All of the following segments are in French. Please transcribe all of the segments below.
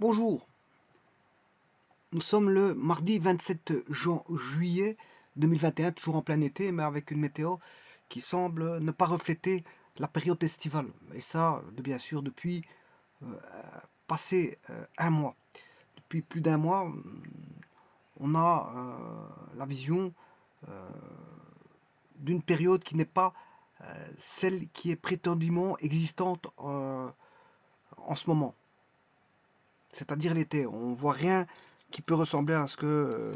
Bonjour, nous sommes le mardi 27 juillet 2021, toujours en plein été, mais avec une météo qui semble ne pas refléter la période estivale. Et ça, bien sûr, depuis passé un mois. Depuis plus d'un mois, on a la vision d'une période qui n'est pas celle qui est prétendument existante en ce moment. C'est-à-dire l'été. On voit rien qui peut ressembler à ce que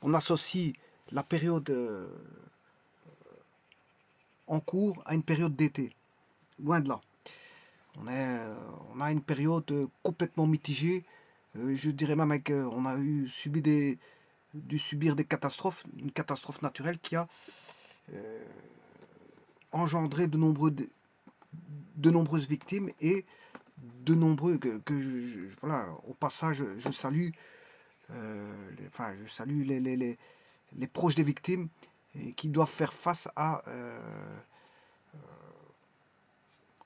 on associe la période en cours à une période d'été. Loin de là. On a une période complètement mitigée. Je dirais même qu'on a dû subir des catastrophes, une catastrophe naturelle qui a engendré de nombreuses victimes et de nombreux voilà, au passage je salue je salue les proches des victimes et qui doivent faire face à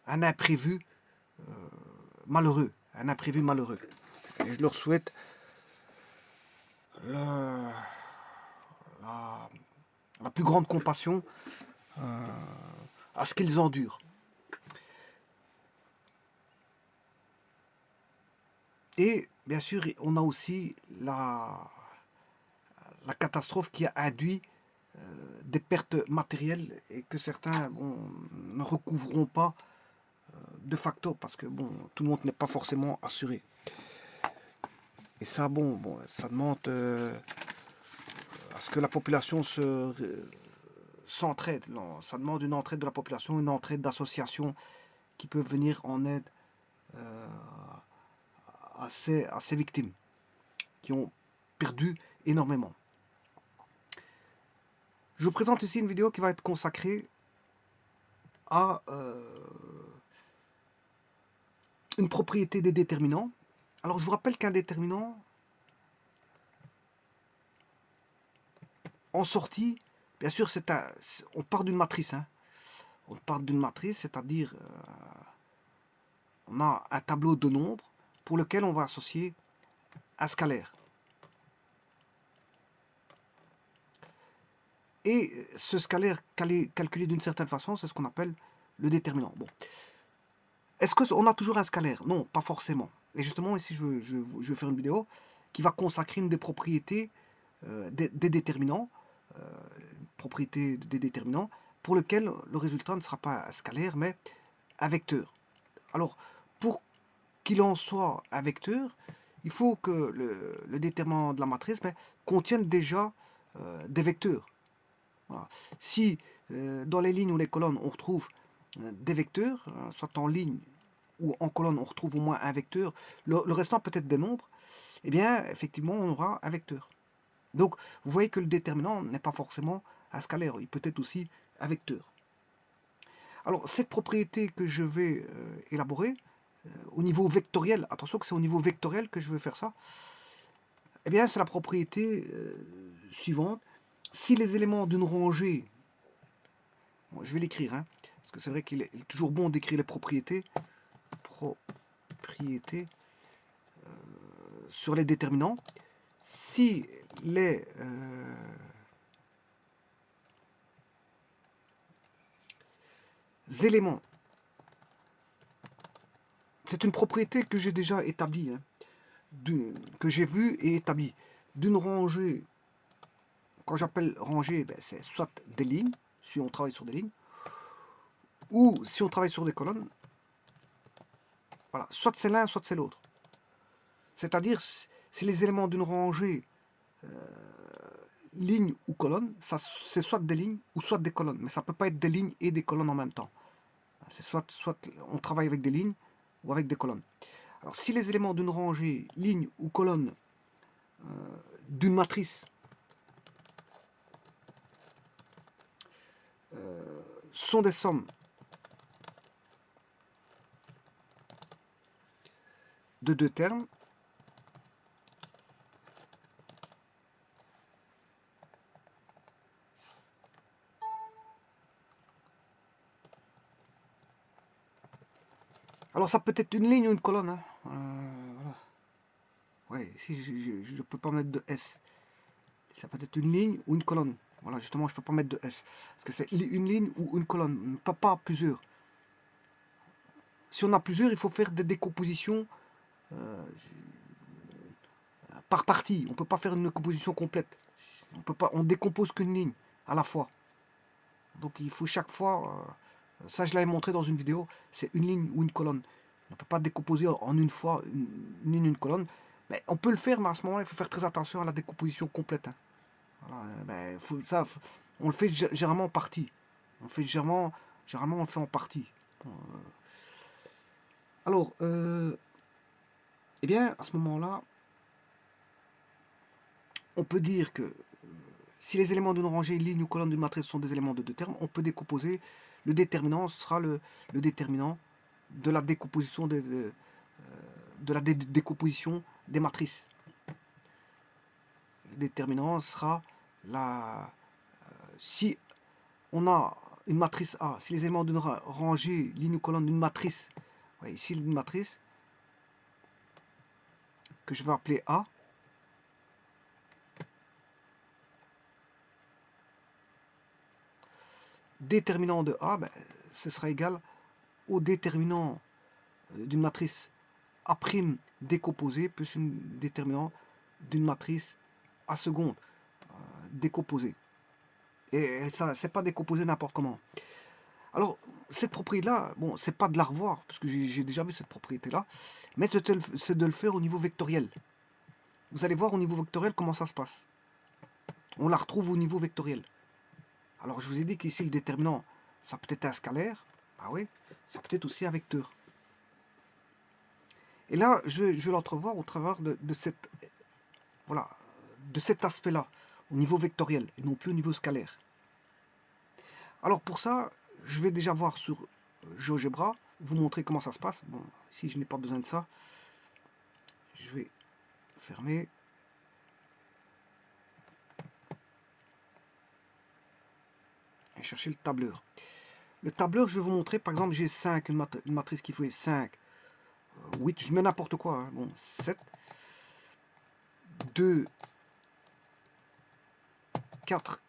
un imprévu malheureux, un imprévu malheureux. Et je leur souhaite la plus grande compassion à ce qu'ils endurent. Et bien sûr, on a aussi la catastrophe qui a induit des pertes matérielles et que certains ne recouvreront pas de facto parce que bon, tout le monde n'est pas forcément assuré. Et ça, ça demande à ce que la population s'entraide. Ça demande une entraide de la population, une entraide d'associations qui peuvent venir en aide à ces victimes qui ont perdu énormément. Je vous présente ici une vidéo qui va être consacrée à une propriété des déterminants. Alors je vous rappelle qu'un déterminant en sortie, bien sûr, on part d'une matrice. Hein. On part d'une matrice, c'est-à-dire on a un tableau de nombres pour lequel on va associer un scalaire. Et ce scalaire calculé d'une certaine façon, c'est ce qu'on appelle le déterminant. Bon. Est-ce qu'on a toujours un scalaire? Non, pas forcément. Et justement, ici, je vais faire une vidéo qui va consacrer une des propriétés des déterminants, propriété des déterminants, pour lequel le résultat ne sera pas un scalaire, mais un vecteur. Alors, pour qu'il en soit un vecteur, il faut que le déterminant de la matrice contienne déjà des vecteurs. Voilà. Si dans les lignes ou les colonnes on retrouve des vecteurs, soit en ligne ou en colonne on retrouve au moins un vecteur, le restant peut-être des nombres, eh bien effectivement on aura un vecteur. Donc vous voyez que le déterminant n'est pas forcément un scalaire, il peut être aussi un vecteur. Alors cette propriété que je vais élaborer au niveau vectoriel, attention que c'est au niveau vectoriel que je vais faire ça, eh bien c'est la propriété suivante. Si les éléments d'une rangée, bon, je vais l'écrire, hein, parce que c'est vrai qu'il est toujours bon d'écrire les propriétés, sur les déterminants. Si les éléments, c'est une propriété que j'ai déjà établie, hein, que j'ai vue et établie, d'une rangée. Quand j'appelle rangée, c'est soit des lignes, si on travaille sur des lignes, ou si on travaille sur des colonnes, voilà, soit c'est l'un, soit c'est l'autre. C'est-à-dire, si les éléments d'une rangée, ligne ou colonne, c'est soit des lignes ou soit des colonnes, mais ça ne peut pas être des lignes et des colonnes en même temps. C'est soit on travaille avec des lignes ou avec des colonnes. Alors si les éléments d'une rangée, ligne ou colonne d'une matrice sont des sommes de deux termes, alors ça peut être une ligne ou une colonne. Hein. Voilà. Ouais, ici, je ne peux pas mettre de S. Ça peut être une ligne ou une colonne. Voilà, justement, je ne peux pas mettre de S. Parce que c'est une ligne ou une colonne, pas plusieurs. Si on a plusieurs, il faut faire des décompositions euh, par partie. On ne peut pas faire une décomposition complète. On décompose qu'une ligne à la fois. Donc il faut chaque fois, ça je l'avais montré dans une vidéo, c'est une ligne ou une colonne. On ne peut pas décomposer en une fois une ligne, une colonne. Mais on peut le faire, mais à ce moment-là, il faut faire très attention à la décomposition complète. Hein. Voilà, ben, on le fait généralement en partie. On fait généralement on le fait en partie. Bon, alors, eh bien, à ce moment-là, on peut dire que si les éléments d'une rangée, ligne ou colonne d'une matrice sont des éléments de deux termes, on peut décomposer. Le déterminant sera le déterminant de la décomposition décomposition des matrices. Le déterminant sera la si on a une matrice A, si les éléments d'une rangée, ligne ou colonne d'une matrice, ouais, ici une matrice que je vais appeler A, déterminant de A, ben, ce sera égal au déterminant d'une matrice A' décomposée plus un déterminant d'une matrice A seconde décomposée. Et ça, c'est pas décomposé n'importe comment. Alors, cette propriété-là, bon, c'est pas de la revoir, parce que j'ai déjà vu cette propriété-là, mais c'est de le faire au niveau vectoriel. Vous allez voir au niveau vectoriel comment ça se passe. On la retrouve au niveau vectoriel. Alors, je vous ai dit qu'ici, le déterminant, ça peut être un scalaire. Ah oui, ça peut être aussi un vecteur. Et là, je vais l'entrevoir au travers de cette, voilà, de cet aspect-là, au niveau vectoriel, et non plus au niveau scalaire. Alors pour ça, je vais déjà voir sur GeoGebra, vous montrer comment ça se passe. Bon, ici je n'ai pas besoin de ça. Je vais fermer. Et chercher le tableur. Le tableur, je vais vous montrer, par exemple, j'ai 5, une matrice qui fait 5, 8, je mets n'importe quoi, hein. Bon, 7, 2, 4,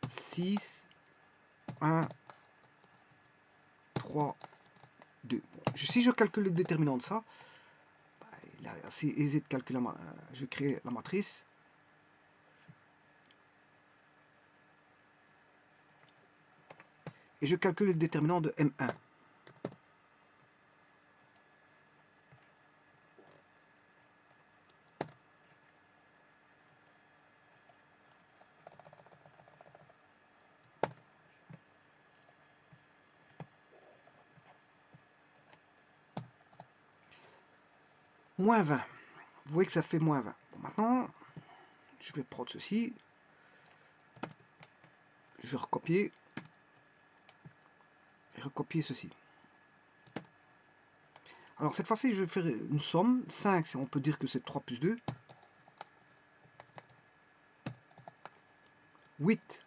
6, 1, 3, 2. Bon, si je calcule le déterminant de ça, il est assez aisé de calculer, je crée la matrice. Et je calcule le déterminant de M1. Moins 20. Vous voyez que ça fait moins 20. Bon, maintenant, je vais prendre ceci. Je vais recopier. Et recopier ceci. Alors cette fois-ci, je vais faire une somme. 5, on peut dire que c'est 3 plus 2. 8,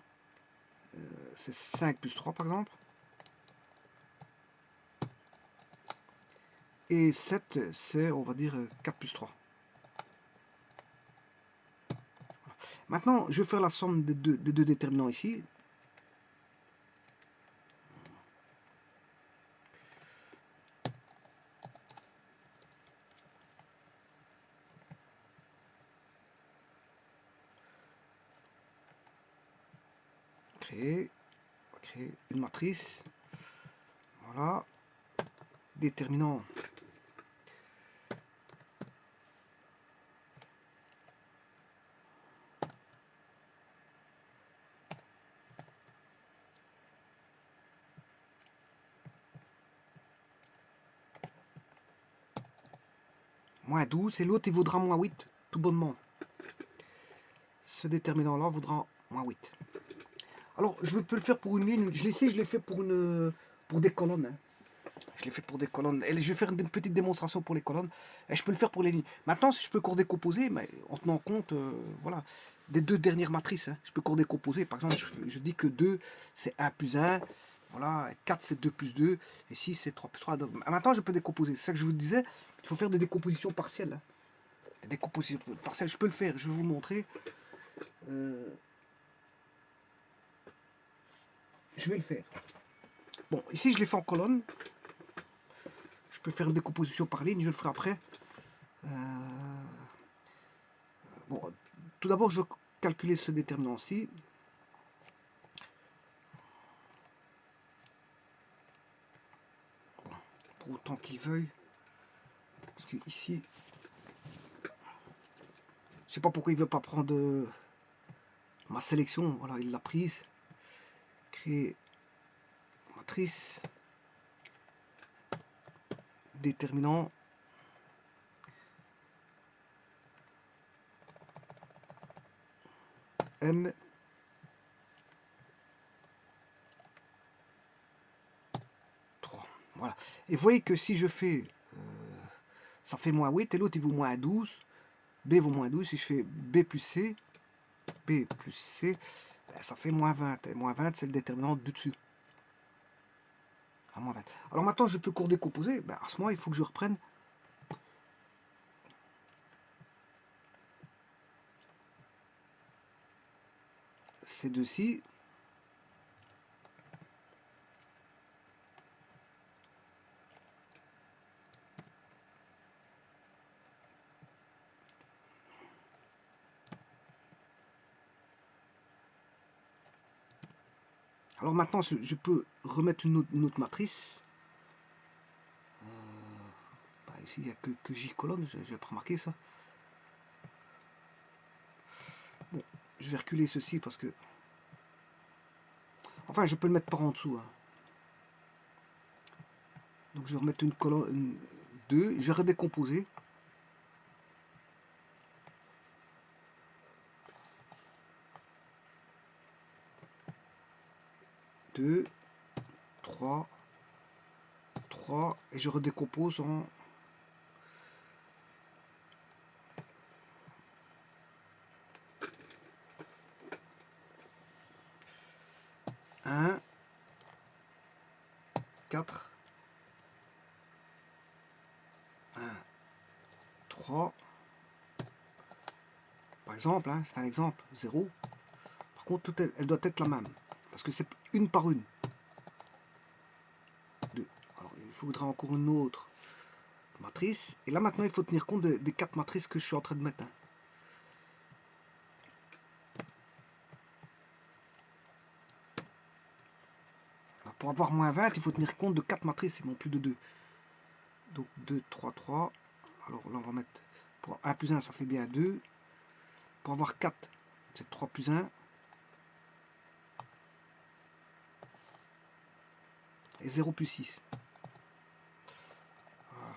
c'est 5 plus 3 par exemple. Et 7, c'est, on va dire, 4 plus 3. Maintenant, je vais faire la somme des deux déterminants ici. Créer une matrice. Voilà. Déterminant. Moins 12, et l'autre il vaudra moins 8, tout bonnement. Ce déterminant-là vaudra moins 8. Alors, je peux le faire pour une ligne. Je l'ai fait pour des colonnes. Hein. Je l'ai fait pour des colonnes. Et je vais faire une petite démonstration pour les colonnes. Et je peux le faire pour les lignes. Maintenant, si je peux court décomposer, mais en tenant compte voilà, des deux dernières matrices, hein, je peux court décomposer. Par exemple, je dis que 2, c'est 1 plus 1. Voilà, 4, c'est 2 plus 2. Et 6, c'est 3 plus 3. Donc, maintenant, je peux décomposer. C'est ça que je vous disais. Il faut faire des décompositions partielles. Hein. Décomposition partielle, je peux le faire, je vais vous montrer. Je vais le faire. Bon, ici je l'ai fait en colonne. Je peux faire une décomposition par ligne, je le ferai après. Bon, tout d'abord, je vais calculer ce déterminant-ci. Bon, pour autant qu'il veuille. Parce que ici, je sais pas pourquoi il veut pas prendre ma sélection. Voilà, il l'a prise. Créer matrice. Déterminant. M. Voilà. Et vous voyez que si je fais, ça fait moins 8 et l'autre il vaut moins 12. B vaut moins 12. Si je fais B plus C, B plus C, ben, ça fait moins 20. Et moins 20, c'est le déterminant du dessus. À moins 20. Alors maintenant, je peux court décomposer. Ben, à ce moment, il faut que je reprenne ces deux-ci. Alors maintenant, je peux remettre une autre matrice. Bah ici, il n'y a que J colonne, j'ai pas remarqué ça. Bon, je vais reculer ceci parce que... Enfin, je peux le mettre par en dessous. Hein. Donc je vais remettre une colonne 2, je vais redécomposer. Deux, 3, 3, et je redécompose en 1, 4, 1, 3. Par exemple, hein, c'est un exemple, 0. Par contre, elle doit être la même. Parce que c'est une par une. 2. Alors, il faudra encore une autre matrice. Et là, maintenant, il faut tenir compte des 4 matrices que je suis en train de mettre. Hein. Alors, pour avoir moins 20, il faut tenir compte de 4 matrices, et non plus de 2. Donc, 2, 3, 3. Alors là, on va mettre... Pour 1 plus 1, ça fait bien 2. Pour avoir 4, c'est 3 plus 1. Et 0 plus 6. Voilà.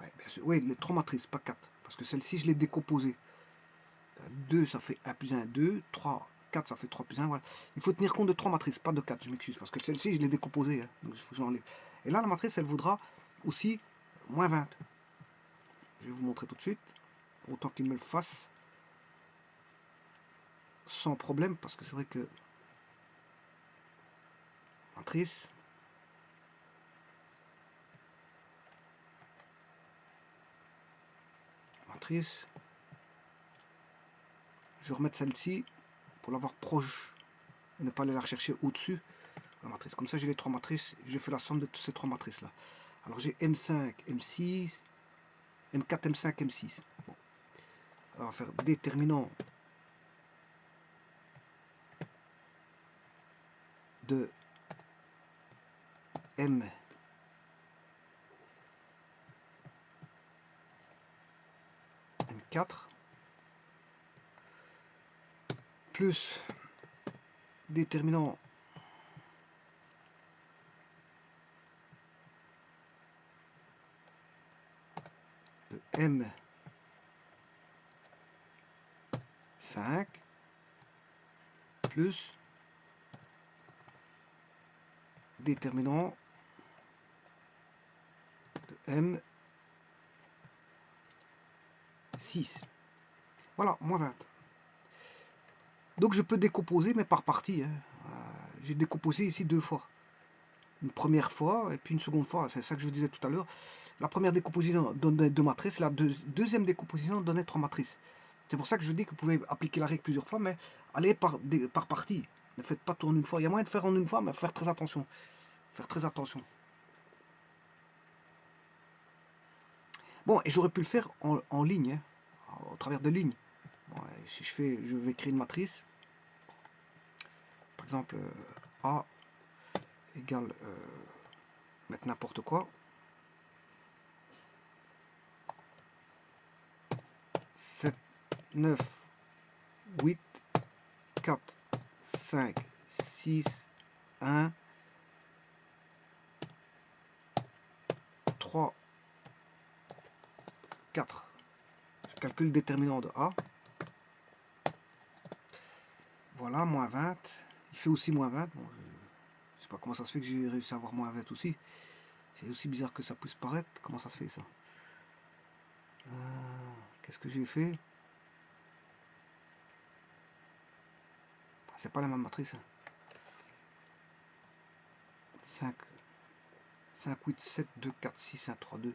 Ouais, bien sûr. Oui, les 3 matrices, pas 4. Parce que celle-ci, je l'ai décomposée. 2, ça fait 1 plus 1, 2. 3, 4, ça fait 3 plus 1. Voilà. Il faut tenir compte de 3 matrices, pas de 4, je m'excuse. Parce que celle-ci, je l'ai décomposée. Hein, donc il faut que j'enlève. Et là, la matrice, elle vaudra aussi moins 20. Je vais vous montrer tout de suite. Autant qu'il me le fasse. Sans problème, parce que c'est vrai que... Matrice... Matrice... Je vais remettre celle-ci pour l'avoir proche et ne pas aller la rechercher au-dessus la matrice. Comme ça, j'ai les 3 matrices. J'ai fait la somme de ces 3 matrices-là. Alors, j'ai M5, M6, M4, M5, M6. Bon. Alors, on va faire déterminant de M M4 plus déterminant de M5 plus déterminant de M6. Voilà, moins 20. Donc je peux décomposer, mais par partie. Hein. J'ai décomposé ici 2 fois. une première fois et puis une seconde fois. C'est ça que je vous disais tout à l'heure. La première décomposition donnait 2 matrices, la deuxième décomposition donnait 3 matrices. C'est pour ça que je dis que vous pouvez appliquer la règle plusieurs fois, mais allez par partie. Ne faites pas tout en une fois. Il y a moyen de faire en une fois, mais faire très attention. Faire très attention. Bon, et j'aurais pu le faire en ligne, hein, au travers de lignes. Bon, si je vais créer une matrice. Par exemple, A égale, mettre n'importe quoi. 7, 9, 8, 4, 5, 6, 1, 3, 4. Je calcule le déterminant de A. Voilà, moins 20. Il fait aussi moins 20. Bon, je sais pas comment ça se fait que j'ai réussi à avoir moins 20 aussi. C'est aussi bizarre que ça puisse paraître. Comment ça se fait ça? Qu'est-ce que j'ai fait? C'est pas la même matrice. 5, 5, 8, 7, 2, 4, 6, 1, 3, 2.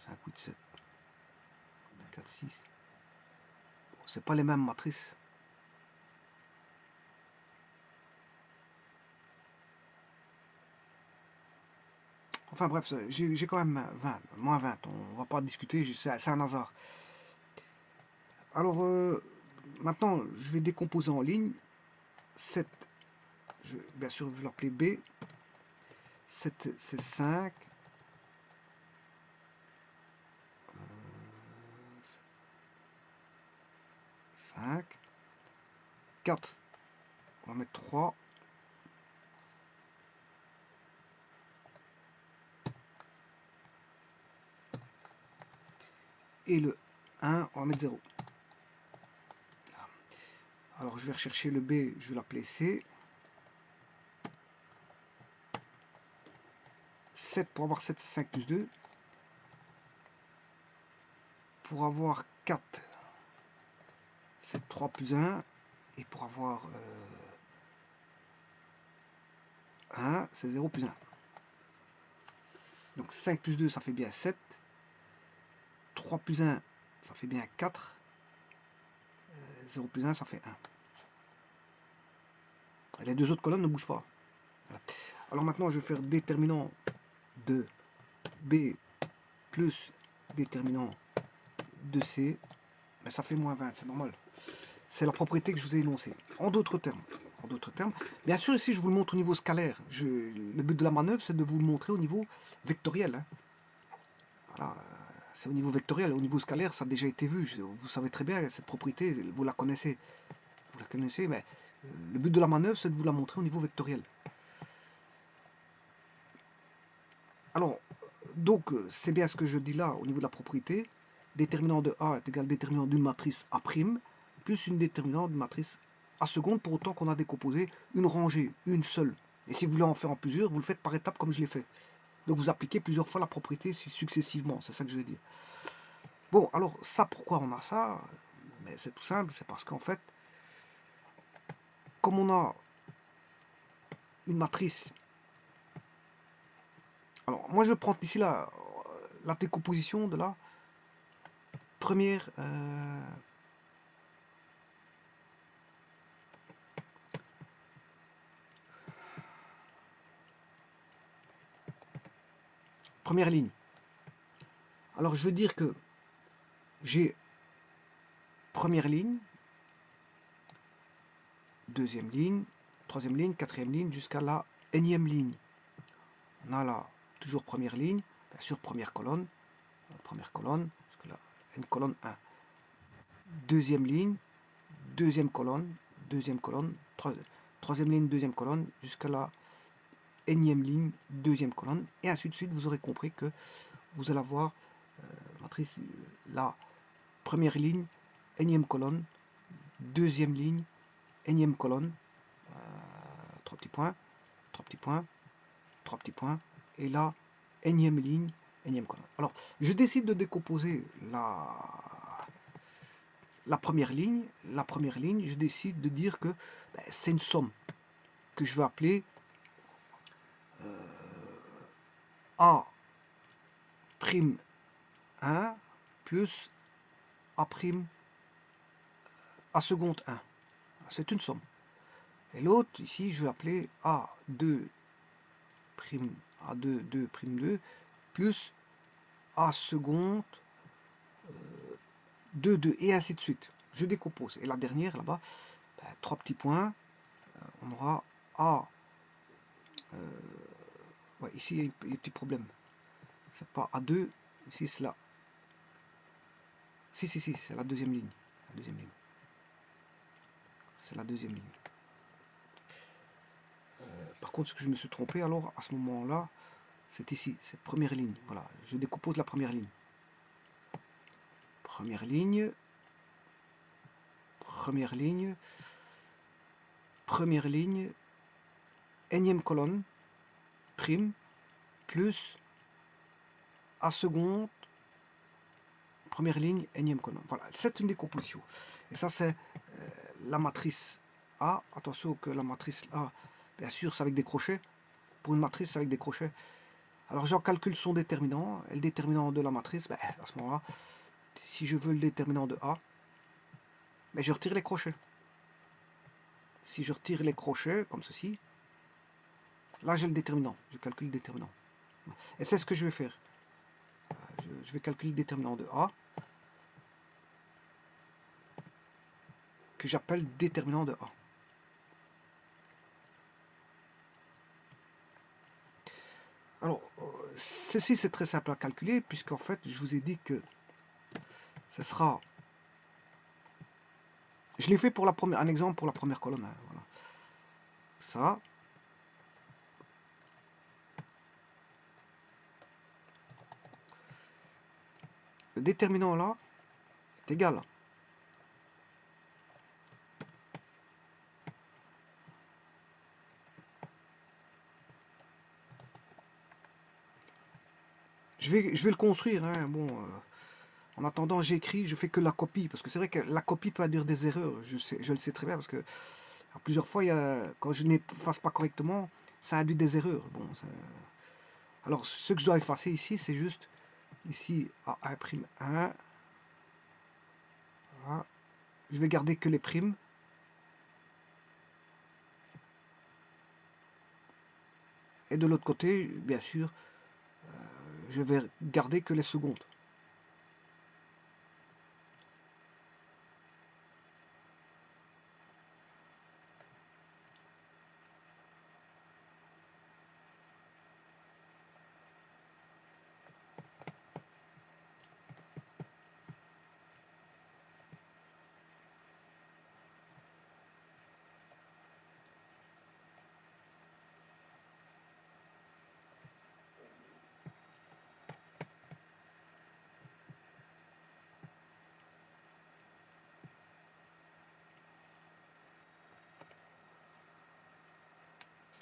5, 8, 7, 2, 4, 6. C'est pas les mêmes matrices. Enfin bref, j'ai quand même 20, moins 20. On va pas discuter, c'est un hasard. Alors, maintenant, je vais décomposer en ligne. 7, bien sûr, je vais l'appeler B. 7, c'est 5. 5. 4. On va mettre 3. Et le 1, on va mettre 0. Alors, je vais rechercher le B, je vais l'appeler C. 7, pour avoir 7, c'est 5 plus 2. Pour avoir 4, c'est 3 plus 1. Et pour avoir 1, c'est 0 plus 1. Donc 5 plus 2, ça fait bien 7. 3 plus 1, ça fait bien 4. 0 plus 1, ça fait 1. Et les deux autres colonnes ne bougent pas. Voilà. Alors maintenant, je vais faire déterminant de B plus déterminant de C. Mais ça fait moins 20, c'est normal. C'est la propriété que je vous ai énoncée. En d'autres termes, bien sûr, ici, je vous le montre au niveau scalaire. Le but de la manœuvre, c'est de vous le montrer au niveau vectoriel. Hein. Voilà, c'est au niveau vectoriel. Au niveau scalaire, ça a déjà été vu. Vous savez très bien, cette propriété, vous la connaissez. Vous la connaissez, mais le but de la manœuvre, c'est de vous la montrer au niveau vectoriel. Alors, donc, c'est bien ce que je dis là, au niveau de la propriété. Déterminant de A est égal à déterminant d'une matrice A', plus une déterminante de matrice A seconde, pour autant qu'on a décomposé une rangée, une seule. Et si vous voulez en faire en plusieurs, vous le faites par étapes comme je l'ai fait. Donc vous appliquez plusieurs fois la propriété successivement, c'est ça que je vais dire. Bon, alors ça, pourquoi on a ça? C'est tout simple, c'est parce qu'en fait, comme on a une matrice... Alors, moi je prends ici la décomposition de la première... première ligne. Alors je veux dire que j'ai première ligne, deuxième ligne, troisième ligne, quatrième ligne, jusqu'à la énième ligne. On a là toujours première ligne, bien sûr première colonne, parce que là, une colonne 1. Deuxième ligne, deuxième colonne, troisième ligne, deuxième colonne, jusqu'à la énième ligne, deuxième colonne, et ainsi de suite. Vous aurez compris que vous allez avoir matrice, la première ligne, énième colonne, deuxième ligne, énième colonne, 3 petits points, 3 petits points, 3 petits points, et là, énième ligne, énième colonne. Alors, je décide de décomposer la première ligne. Je décide de dire que c'est une somme que je vais appeler A prime 1 plus A prime A seconde 1. C'est une somme. Et l'autre, ici, je vais appeler A2 prime A2, 2 prime 2 plus A seconde 2, 2 et ainsi de suite. Je décompose. Et la dernière, là-bas, ben, 3 petits points. On aura A. Ouais, ici, il y a un petit problème. C'est pas A2. Ici, c'est là. Si, c'est la deuxième ligne. La deuxième ligne. C'est la deuxième ligne. Par contre, ce que je me suis trompé, alors, à ce moment-là, c'est ici, c'est première ligne. Voilà, je décompose la première ligne. Première ligne. Première ligne. Première ligne. Énième colonne. Prime. Plus A seconde. Première ligne, énième colonne. Voilà, c'est une décomposition. Et ça, c'est la matrice A. Attention que la matrice A, bien sûr, c'est avec des crochets. Pour une matrice, c'est avec des crochets. Alors, j'en calcule son déterminant. Et le déterminant de la matrice, ben, à ce moment-là, si je veux le déterminant de A, ben, je retire les crochets. Si je retire les crochets, comme ceci, là, j'ai le déterminant. Je calcule le déterminant. Et c'est ce que je vais faire. Je vais calculer le déterminant de A, que j'appelle déterminant de A. Alors, ceci c'est très simple à calculer, puisqu'en fait, je vous ai dit que ce sera... Je l'ai fait pour la première, un exemple pour la première colonne. Hein, voilà. Ça. Le déterminant là est égal. Je vais le construire. Hein, bon, en attendant, j'écris, je fais que la copie. Parce que c'est vrai que la copie peut induire des erreurs. Je le sais très bien. Parce que plusieurs fois, quand je n'efface pas correctement, ça induit des erreurs. Bon, alors, ce que je dois effacer ici, c'est juste ici A1'1. Voilà. Je vais garder que les primes. Et de l'autre côté, bien sûr, je vais garder que les secondes.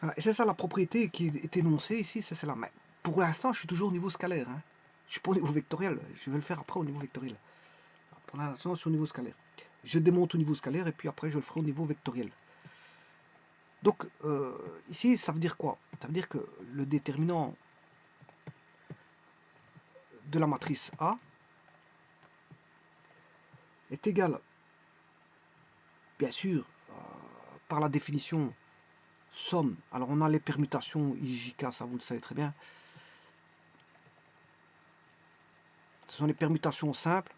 Voilà. Et c'est ça la propriété qui est énoncée ici, c'est celle-là. Mais pour l'instant, je suis toujours au niveau scalaire. Hein. Je suis pas au niveau vectoriel. Je vais le faire après au niveau vectoriel. Pour l'instant, je suis au niveau scalaire. Je démonte au niveau scalaire et puis après, je le ferai au niveau vectoriel. Donc, ici, ça veut dire quoi? Ça veut dire que le déterminant de la matrice A est égal, bien sûr, par la définition somme. Alors, on a les permutations IJK, ça vous le savez très bien. Ce sont les permutations simples.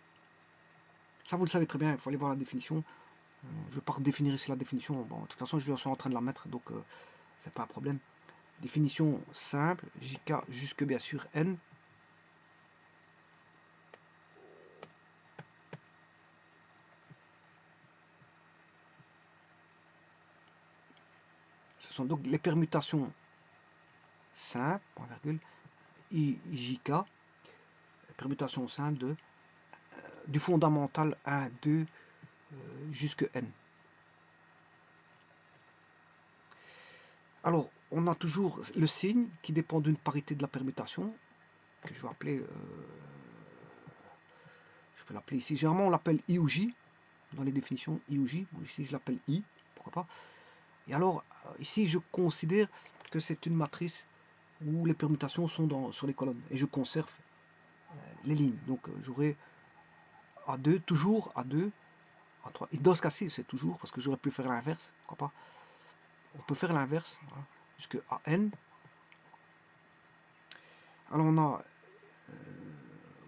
Ça, vous le savez très bien, il faut aller voir la définition. Je ne vais pas redéfinir ici la définition. Bon, de toute façon, je suis en train de la mettre, donc c'est pas un problème. Définition simple, JK jusque bien sûr N. Ce sont donc les permutations simples, point virgule, IJK, permutation simple de, du fondamental 1, 2 jusque N. Alors, on a toujours le signe qui dépend d'une parité de la permutation, que je vais appeler, je peux l'appeler ici, généralement on l'appelle I ou J, dans les définitions I ou J, bon, ici je l'appelle I, pourquoi pas. Et alors, ici je considère que c'est une matrice où les permutations sont sur les colonnes, et je conserve les lignes. Donc j'aurai A2, toujours A2, A3. Et dans ce cas-ci, c'est toujours, parce que j'aurais pu faire l'inverse, pourquoi pas. On peut faire l'inverse, voilà, jusque AN. Alors on a,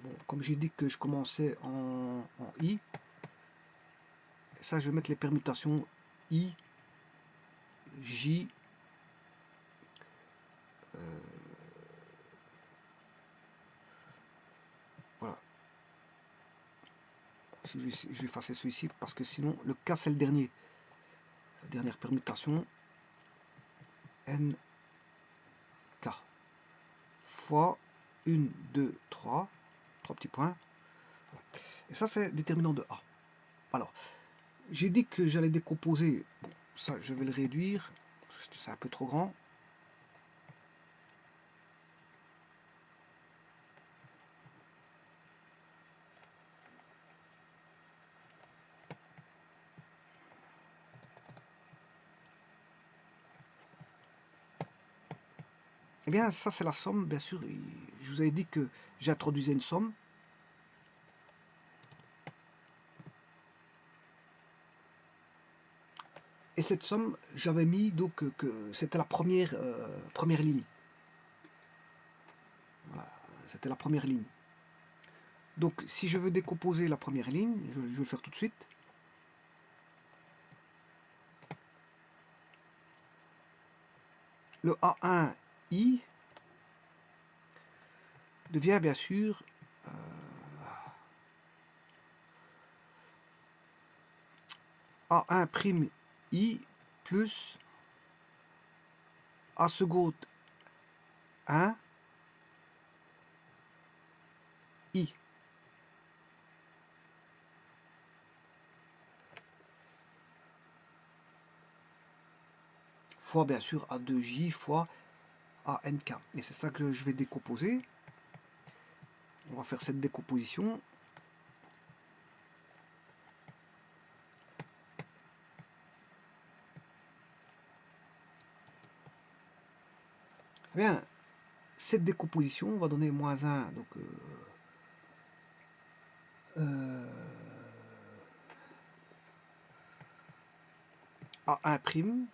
bon, comme j'ai dit que je commençais en I, ça je vais mettre les permutations I, J, voilà. Je vais effacer celui-ci parce que sinon le K c'est le dernier. La dernière permutation, N, K. Fois 1, 2, 3, 3 petits points. Et ça c'est déterminant de A. Alors, j'ai dit que j'allais décomposer, bon, ça je vais le réduire, parce que c'est un peu trop grand. Eh bien, ça c'est la somme, bien sûr. Je vous avais dit que j'introduisais une somme. Et cette somme, j'avais mis donc que c'était la première ligne. Voilà, c'était la première ligne. Donc, si je veux décomposer la première ligne, je vais le faire tout de suite. Le A1I devient bien sûr A1'I plus A second 1 I. Fois bien sûr A2J fois ANK. Et c'est ça que je vais décomposer. On va faire cette décomposition. Eh bien, cette décomposition va donner moins 1, donc A1'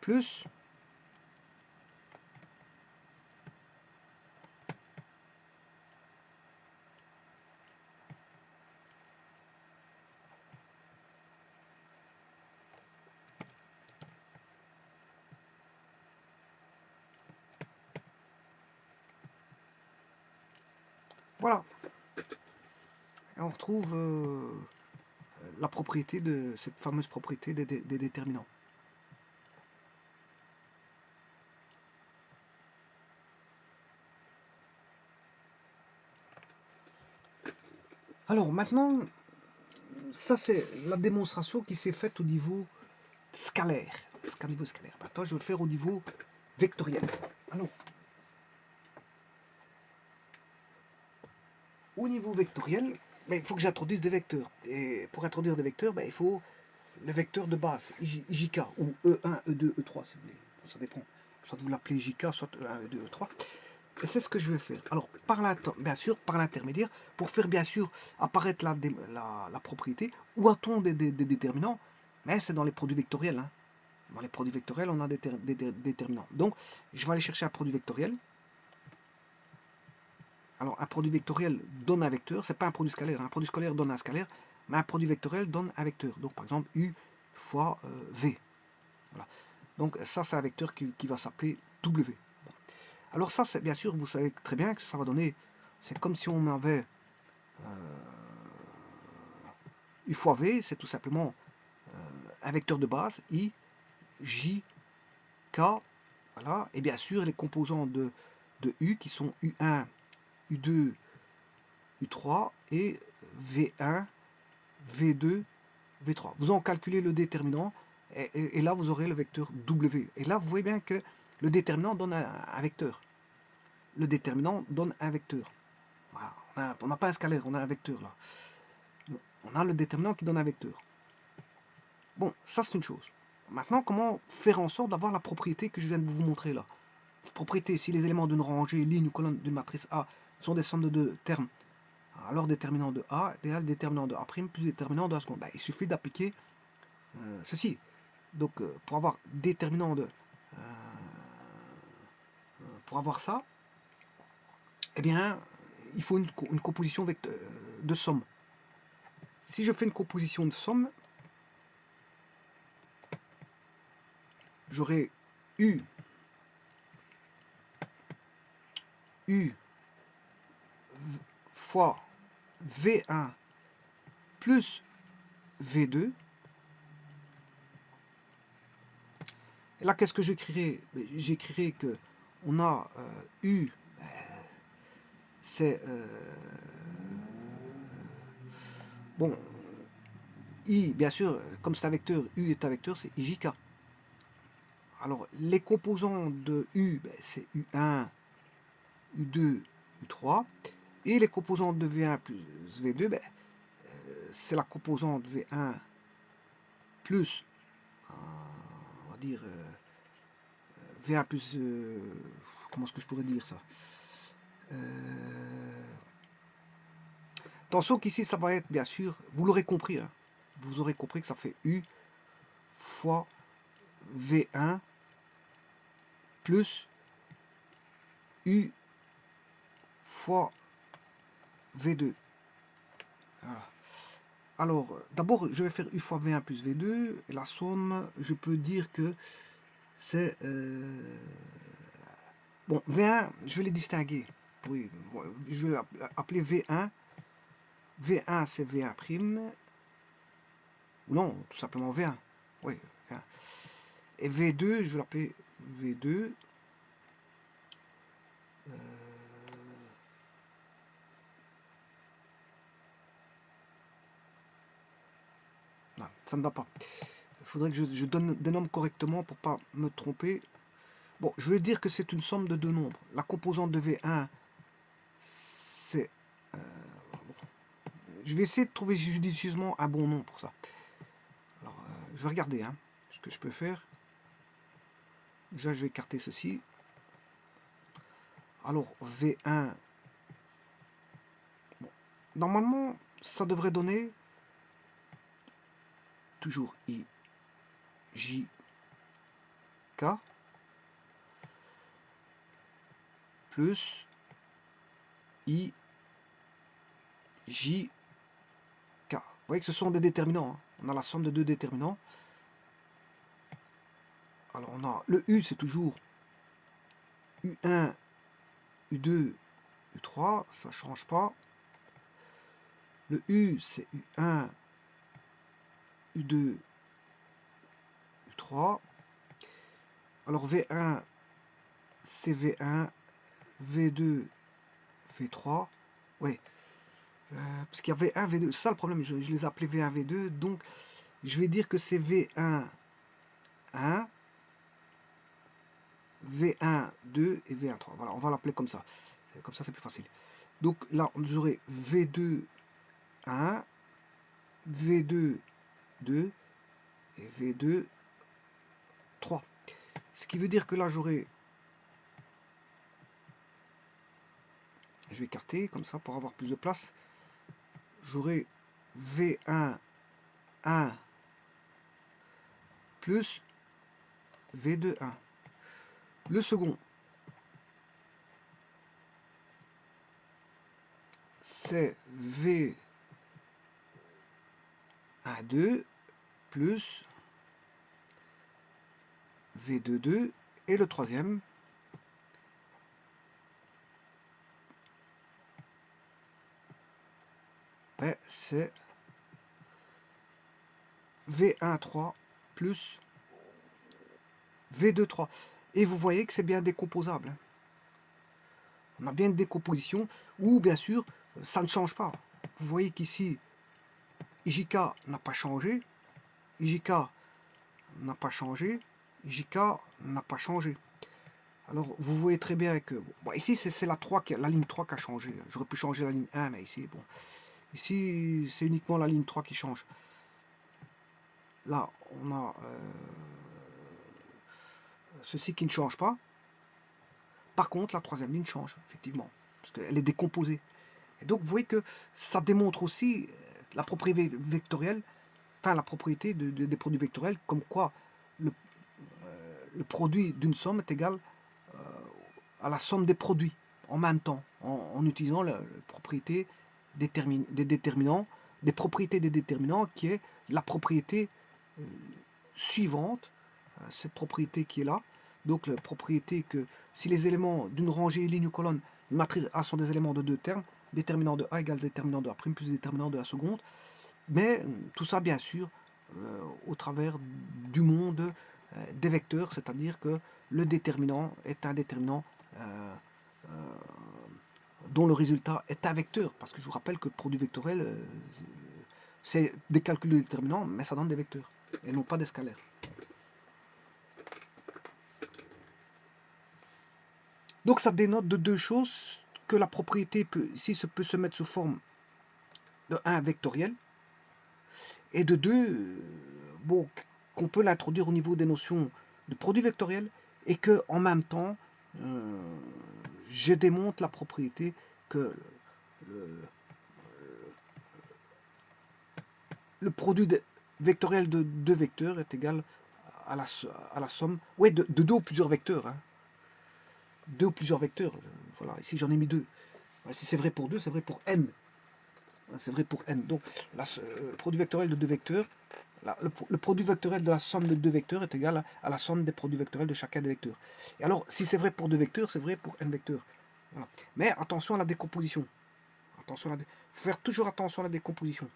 plus voilà. Et on retrouve la propriété de cette fameuse propriété des déterminants. Alors maintenant, ça c'est la démonstration qui s'est faite au niveau scalaire. Niveau scalaire. Maintenant, je vais le faire au niveau vectoriel. Alors, au niveau vectoriel, ben, il faut que j'introduise des vecteurs. Et pour introduire des vecteurs, ben, il faut le vecteur de base, JK, ou E1, E2, E3, si vous voulez. Ça dépend. Soit vous l'appelez JK, soit E1, E2, E3. Et c'est ce que je vais faire. Alors, bien sûr, par l'intermédiaire, pour faire bien sûr apparaître la propriété, où a-t-on des déterminants? Mais c'est dans les produits vectoriels. Hein. Dans les produits vectoriels, on a des déterminants. Donc, je vais aller chercher un produit vectoriel. Alors, un produit vectoriel donne un vecteur. C'est pas un produit scalaire. Un produit scalaire donne un scalaire. Mais un produit vectoriel donne un vecteur. Donc, par exemple, U fois V. Voilà. Donc, ça, c'est un vecteur qui va s'appeler W. Bon. Alors, ça, c'est bien sûr, vous savez très bien que ça va donner. C'est comme si on avait U fois V. C'est tout simplement un vecteur de base. I, J, K. Voilà. Et bien sûr, les composants de U qui sont U1, U2, U3 et V1, V2, V3. Vous en calculez le déterminant et là vous aurez le vecteur W. Et là vous voyez bien que le déterminant donne un vecteur. Le déterminant donne un vecteur. Voilà. On n'a pas un scalaire, on a un vecteur là. On a le déterminant qui donne un vecteur. Bon, ça c'est une chose. Maintenant, comment faire en sorte d'avoir la propriété que je viens de vous montrer là? Propriété, si les éléments d'une rangée, ligne ou colonne d'une matrice A sont des sommes de deux termes, alors déterminant de A égale déterminant de A' plus déterminant de A seconde. Ben, il suffit d'appliquer ceci. Donc, pour avoir déterminant de... pour avoir ça, eh bien, il faut une composition de somme. Si je fais une composition de somme, j'aurai U fois V1 plus V2. Et là, qu'est-ce que j'écrirai? J'écrirai que on a U, c'est... bon, I, bien sûr, comme c'est un vecteur, U est un vecteur, c'est IJK. Alors, les composants de U, c'est U1, U2, U3. Et les composants de V1 plus V2, c'est la composante V1 plus, on va dire, V1 plus, comment est-ce que je pourrais dire ça? Attention qu'ici, ça va être, bien sûr, vous l'aurez compris, hein, vous aurez compris que ça fait U fois V1 plus U fois V2. Voilà. Alors, d'abord, je vais faire U fois V1 plus V2. Et la somme, je peux dire que c'est... bon, V1, je vais les distinguer. Oui, je vais appeler V1. V1, c'est V1'. Ou non, tout simplement V1. Oui, V1. Et V2, je vais l'appeler V2. Non, ça ne va pas. Il faudrait que je donne des nombres correctement pour pas me tromper. Bon, je vais dire que c'est une somme de deux nombres. La composante de V1, c'est... bon, je vais essayer de trouver judicieusement un bon nom pour ça. Alors, je vais regarder hein, ce que je peux faire. Déjà, je vais écarter ceci. Alors, V1... Bon, normalement, ça devrait donner... toujours I, J, K... plus I, J, K. Vous voyez que ce sont des déterminants. Hein. On a la somme de deux déterminants. Alors on a le U, c'est toujours U1, U2, U3. Ça ne change pas. Le U, c'est U1, U2, U3. Alors V1, c'est V1, V2, V3. Ouais. Parce qu'il y a V1, V2. C'est ça le problème. Je les ai appelés V1, V2. Donc, je vais dire que c'est V1, 1, V1, 2 et V1, 3. Voilà, on va l'appeler comme ça. Comme ça, c'est plus facile. Donc là, j'aurai V2, 1, V2, 2 et V2, 3. Ce qui veut dire que là, j'aurai... Je vais écarter comme ça pour avoir plus de place. J'aurai V1, 1 plus V2, 1. Le second, c'est V1, 2 plus V2, 2. Et le troisième, c'est V1, 3 plus V2, 3. Et vous voyez que c'est bien décomposable. Hein. On a bien une décomposition où, bien sûr, ça ne change pas. Vous voyez qu'ici, IJK n'a pas changé. IJK n'a pas changé. IJK n'a pas changé. Alors, vous voyez très bien que... Bon, ici, c'est la ligne 3 qui a changé. J'aurais pu changer la ligne 1, mais ici, bon. Ici, c'est uniquement la ligne 3 qui change. Là, on a ceci qui ne change pas. Par contre, la troisième ligne change, effectivement, parce qu'elle est décomposée. Et donc, vous voyez que ça démontre aussi la propriété vectorielle, enfin la propriété des produits vectoriels, comme quoi le produit d'une somme est égal à la somme des produits en même temps, en utilisant la propriété des déterminants, des propriétés des déterminants, qui est la propriété suivante, cette propriété qui est là. Donc la propriété que si les éléments d'une rangée, ligne ou colonne, une matrice A sont des éléments de deux termes, déterminant de A égale déterminant de A' plus déterminant de A seconde, mais tout ça bien sûr au travers du monde des vecteurs, c'est-à-dire que le déterminant est un déterminant dont le résultat est un vecteur, parce que je vous rappelle que le produit vectoriel, c'est des calculs de déterminants, mais ça donne des vecteurs, et non pas des scalaires. Donc ça dénote de deux choses, que la propriété peut se mettre sous forme de 1 vectoriel, et de 2, bon, qu'on peut l'introduire au niveau des notions de produit vectoriel, et que en même temps, je démontre la propriété que le produit vectoriel de deux vecteurs est égal à la somme, ouais, de deux ou plusieurs vecteurs, hein. Deux ou plusieurs vecteurs, voilà, ici j'en ai mis deux. Si c'est vrai pour 2, c'est vrai pour n. C'est vrai pour n. Donc, le produit vectoriel de deux vecteurs, le produit vectoriel de la somme de deux vecteurs est égal à la somme des produits vectoriels de chacun des vecteurs. Et alors, si c'est vrai pour deux vecteurs, c'est vrai pour n vecteurs. Voilà. Mais attention à la décomposition. Attention faut faire toujours attention à la décomposition.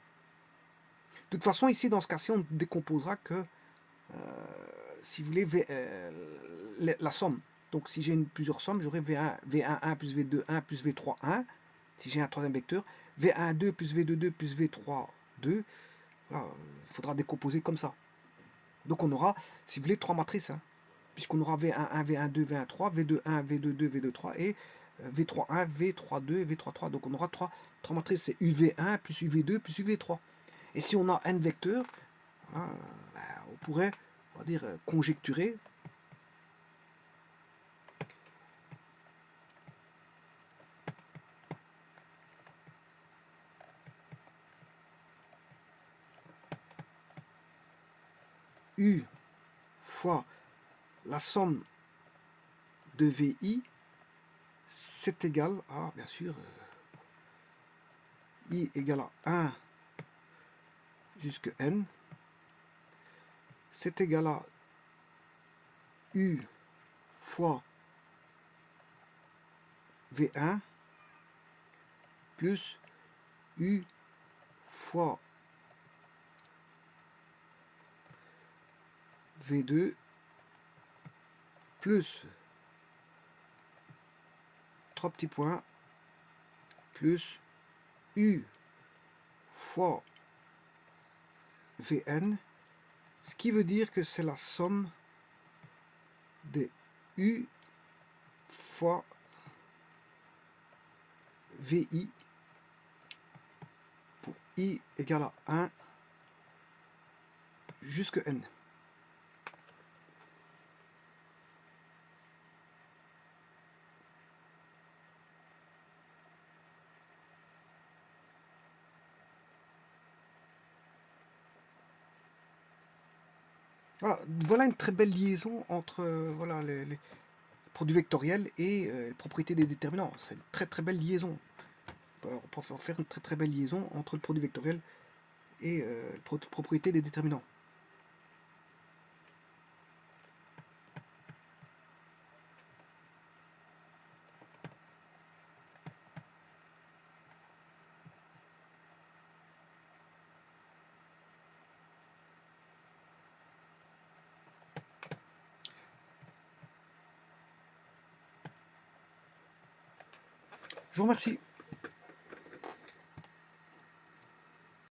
De toute façon, ici, dans ce cas-ci, on ne décomposera que, si vous voulez, la somme. Donc, si j'ai plusieurs sommes, j'aurai V1 plus V2 plus V3 si j'ai un troisième vecteur, V1 plus V2 plus V3 2. Voilà, il faudra décomposer comme ça. Donc, on aura, si vous voulez, trois matrices, hein, puisqu'on aura V1 V1 V1 V2 V2 V2 et V3 V3 et V3 Donc, on aura trois matrices. C'est UV1 plus UV2 plus UV3. Et si on a n vecteurs, voilà, on pourrait, on va dire, conjecturer U fois la somme de VI, c'est égal à, bien sûr, I égale à 1 jusqu'à N, c'est égal à U fois V1 plus U fois V2 plus 3 petits points plus U fois Vn, ce qui veut dire que c'est la somme des U fois VI pour I égale à 1 jusqu'à N. Voilà une très belle liaison entre voilà, les produits vectoriels et les propriétés des déterminants. C'est une très très belle liaison. On peut faire une très très belle liaison entre le produit vectoriel et les propriétés des déterminants. Je vous remercie.